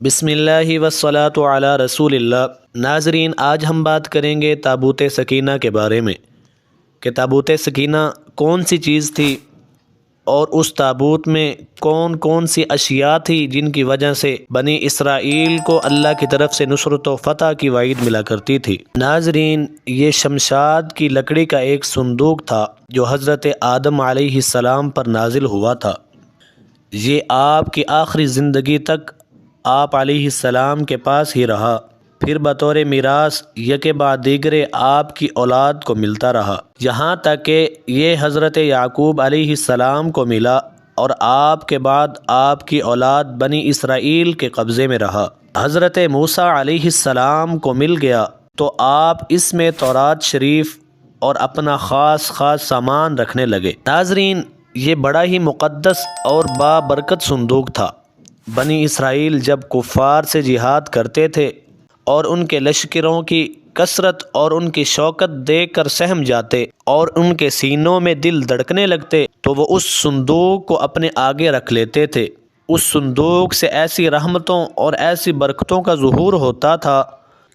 بسم اللہ والصلاة علی رسول اللہ۔ ناظرین، آج ہم بات کریں گے تابوت سکینہ کے بارے میں کہ تابوت سکینہ کون سی چیز تھی اور اس تابوت میں کون کون سی اشیاء تھی جن کی وجہ سے بنی اسرائیل کو اللہ کی طرف سے نصرت و فتح کی وعید ملا کرتی تھی۔ ناظرین، یہ شمشاد کی لکڑی کا ایک صندوق تھا جو حضرت آدم علیہ السلام پر نازل ہوا تھا۔ یہ آپ کی آخری زندگی تک آپ علیہ السلام کے پاس ہی رہا، پھر بطور میراث یکے بعد دیگرے آپ کی اولاد کو ملتا رہا، یہاں تک کہ یہ حضرت یعقوب علیہ السلام کو ملا اور آپ کے بعد آپ کی اولاد بنی اسرائیل کے قبضے میں رہا۔ حضرت موسیٰ علیہ السلام کو مل گیا تو آپ اس میں تورات شریف اور اپنا خاص سامان رکھنے لگے۔ ناظرین، یہ بڑا ہی مقدس اور بابرکت صندوق تھا۔ بنی اسرائیل جب کفار سے جہاد کرتے تھے اور ان کے لشکروں کی کثرت اور ان کی شوکت دیکھ کر سہم جاتے اور ان کے سینوں میں دل دھڑکنے لگتے تو وہ اس صندوق کو اپنے آگے رکھ لیتے تھے۔ اس صندوق سے ایسی رحمتوں اور ایسی برکتوں کا ظہور ہوتا تھا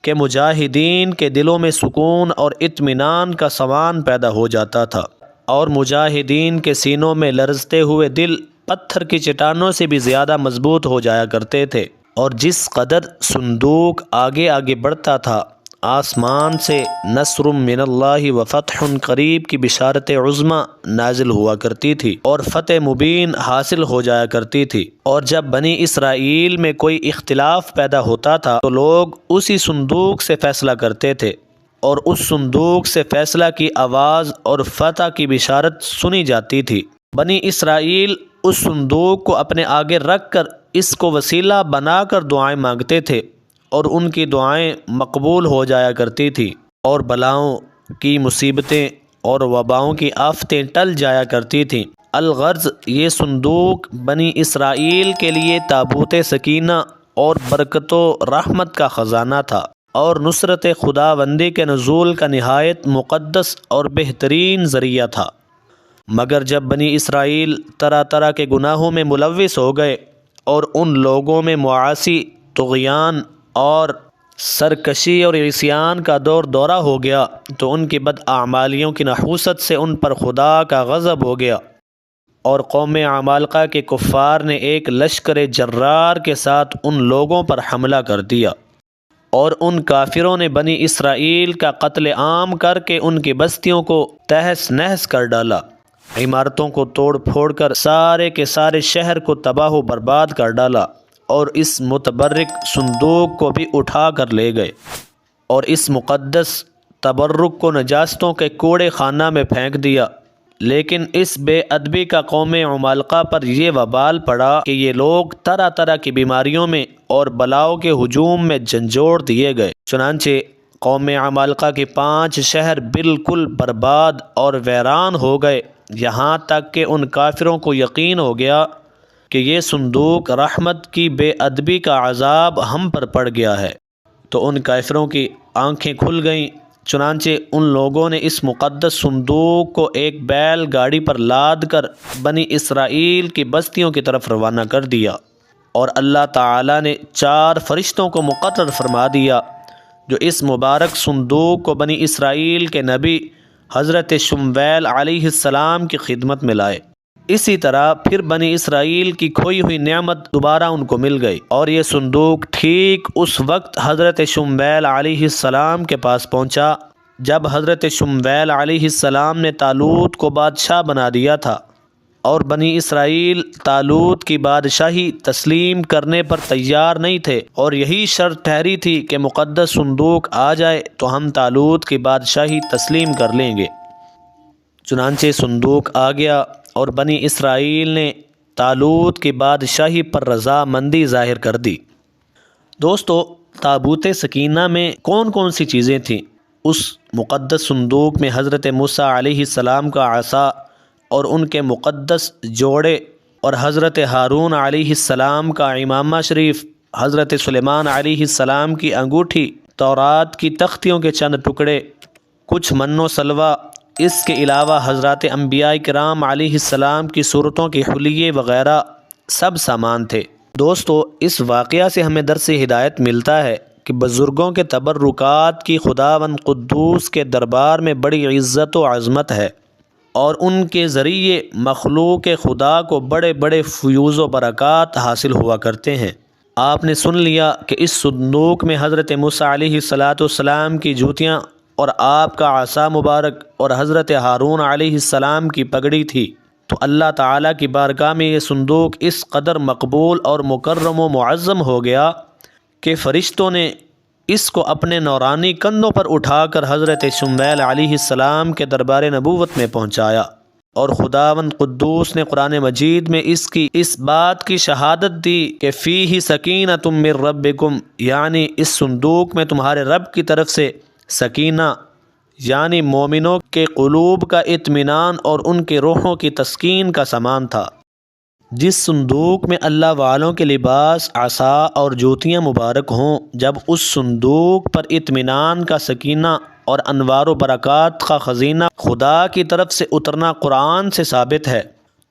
کہ مجاہدین کے دلوں میں سکون اور اطمینان کا سامان پیدا ہو جاتا تھا، اور مجاہدین کے سینوں میں لرزتے ہوئے دل پتھر کی چٹانوں سے بھی زیادہ مضبوط ہو جایا کرتے تھے۔ اور جس قدر صندوق آگے آگے بڑھتا تھا، آسمان سے نصر من اللہ و فتح قریب کی بشارت عظمی نازل ہوا کرتی تھی اور فتح مبین حاصل ہو جایا کرتی تھی۔ اور جب بنی اسرائیل میں کوئی اختلاف پیدا ہوتا تھا تو لوگ اسی صندوق سے فیصلہ کرتے تھے، اور اس صندوق سے فیصلہ کی آواز اور فتح کی بشارت سنی جاتی تھی۔ بنی اسرائیل اس صندوق کو اپنے آگے رکھ کر اس کو وسیلہ بنا کر دعائیں مانگتے تھے، اور ان کی دعائیں مقبول ہو جایا کرتی تھی، اور بلاؤں کی مصیبتیں اور وباؤں کی آفتیں ٹل جایا کرتی تھیں۔ الغرض، یہ صندوق بنی اسرائیل کے لیے تابوت سکینہ اور برکت و رحمت کا خزانہ تھا، اور نصرت خداوندی کے نزول کا نہایت مقدس اور بہترین ذریعہ تھا۔ مگر جب بنی اسرائیل طرح طرح کے گناہوں میں ملوث ہو گئے اور ان لوگوں میں معاصی، طغیان اور سرکشی اور عصیان کا دورہ ہو گیا تو ان کی بداعمالیوں کی نحوست سے ان پر خدا کا غضب ہو گیا، اور قوم عمالقہ کے کفار نے ایک لشکر جرار کے ساتھ ان لوگوں پر حملہ کر دیا، اور ان کافروں نے بنی اسرائیل کا قتل عام کر کے ان کی بستیوں کو تہس نہس کر ڈالا، عمارتوں کو توڑ پھوڑ کر سارے کے سارے شہر کو تباہ و برباد کر ڈالا، اور اس متبرک صندوق کو بھی اٹھا کر لے گئے، اور اس مقدس تبرک کو نجاستوں کے کوڑے خانہ میں پھینک دیا۔ لیکن اس بے ادبی کا قوم عمالقہ پر یہ وبال پڑا کہ یہ لوگ طرح طرح کی بیماریوں میں اور بلاؤں کے ہجوم میں جھنجھوڑ دیے گئے۔ چنانچہ قوم عمالقہ کے 5 شہر بالکل برباد اور ویران ہو گئے، یہاں تک کہ ان کافروں کو یقین ہو گیا کہ یہ صندوق رحمت کی بے ادبی کا عذاب ہم پر پڑ گیا ہے، تو ان کافروں کی آنکھیں کھل گئیں۔ چنانچہ ان لوگوں نے اس مقدس صندوق کو ایک بیل گاڑی پر لاد کر بنی اسرائیل کی بستیوں کی طرف روانہ کر دیا، اور اللہ تعالی نے 4 فرشتوں کو مقرر فرما دیا جو اس مبارک صندوق کو بنی اسرائیل کے نبی حضرت شمویل علیہ السلام کی خدمت میں لائے۔ اسی طرح پھر بنی اسرائیل کی کھوئی ہوئی نعمت دوبارہ ان کو مل گئی، اور یہ صندوق ٹھیک اس وقت حضرت شمویل علیہ السلام کے پاس پہنچا جب حضرت شمویل علیہ السلام نے طالوت کو بادشاہ بنا دیا تھا، اور بنی اسرائیل طالوت کی بادشاہی تسلیم کرنے پر تیار نہیں تھے، اور یہی شرط ٹھہری تھی کہ مقدس صندوق آ جائے تو ہم طالوت کی بادشاہی تسلیم کر لیں گے۔ چنانچہ صندوق آ گیا، اور بنی اسرائیل نے طالوت کی بادشاہی پر رضامندی ظاہر کر دی۔ دوستو، تابوت سکینہ میں کون کون سی چیزیں تھیں؟ اس مقدس صندوق میں حضرت موسیٰ علیہ السلام کا عصا اور ان کے مقدس جوڑے، اور حضرت ہارون علیہ السلام کا امامہ شریف، حضرت سلیمان علیہ السلام کی انگوٹھی، تورات کی تختیوں کے چند ٹکڑے، کچھ من و سلوہ، اس کے علاوہ حضرات انبیاء کرام علیہ السلام کی صورتوں کے حلیے وغیرہ سب سامان تھے۔ دوستو، اس واقعہ سے ہمیں درس ہدایت ملتا ہے کہ بزرگوں کے تبرکات کی خداوند قدوس کے دربار میں بڑی عزت و عظمت ہے، اور ان کے ذریعے مخلوق خدا کو بڑے بڑے فیوز و برکات حاصل ہوا کرتے ہیں۔ آپ نے سن لیا کہ اس صندوق میں حضرت موسیٰ علیہ السلام کی جوتیاں اور آپ کا عصا مبارک اور حضرت ہارون علیہ السلام کی پگڑی تھی، تو اللہ تعالیٰ کی بارگاہ میں یہ صندوق اس قدر مقبول اور مکرم و معظم ہو گیا کہ فرشتوں نے اس کو اپنے نورانی کندھوں پر اٹھا کر حضرت شمویل علیہ السلام کے دربار نبوت میں پہنچایا، اور خداوند قدوس نے قرآن مجید میں اس بات کی شہادت دی کہ فیہ سکینۃ من ربکم، یعنی اس صندوق میں تمہارے رب کی طرف سے سکینہ یعنی مومنوں کے قلوب کا اطمینان اور ان کے روحوں کی تسکین کا سامان تھا۔ جس صندوق میں اللہ والوں کے لباس، عصا اور جوتیاں مبارک ہوں، جب اس صندوق پر اطمینان کا سکینہ اور انوار و برکات کا خزینہ خدا کی طرف سے اترنا قرآن سے ثابت ہے،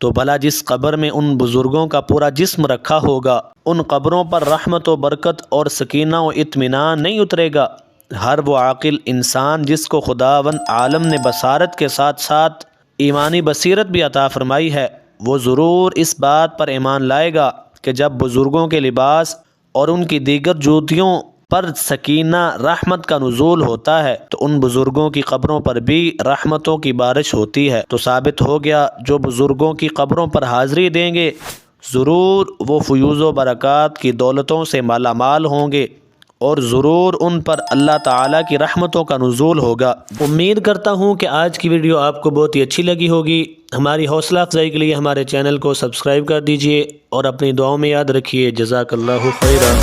تو بھلا جس قبر میں ان بزرگوں کا پورا جسم رکھا ہوگا، ان قبروں پر رحمت و برکت اور سکینہ و اطمینان نہیں اترے گا؟ ہر وہ عاقل انسان جس کو خداوند عالم نے بصارت کے ساتھ ساتھ ایمانی بصیرت بھی عطا فرمائی ہے، وہ ضرور اس بات پر ایمان لائے گا کہ جب بزرگوں کے لباس اور ان کی دیگر جوتیوں پر سکینہ رحمت کا نزول ہوتا ہے تو ان بزرگوں کی قبروں پر بھی رحمتوں کی بارش ہوتی ہے۔ تو ثابت ہو گیا جو بزرگوں کی قبروں پر حاضری دیں گے ضرور وہ فیوز و برکات کی دولتوں سے مالا مال ہوں گے، اور ضرور ان پر اللہ تعالیٰ کی رحمتوں کا نزول ہوگا۔ امید کرتا ہوں کہ آج کی ویڈیو آپ کو بہت ہی اچھی لگی ہوگی۔ ہماری حوصلہ افزائی کے لیے ہمارے چینل کو سبسکرائب کر دیجئے اور اپنی دعاؤں میں یاد رکھیے۔ جزاک اللہ خیرا۔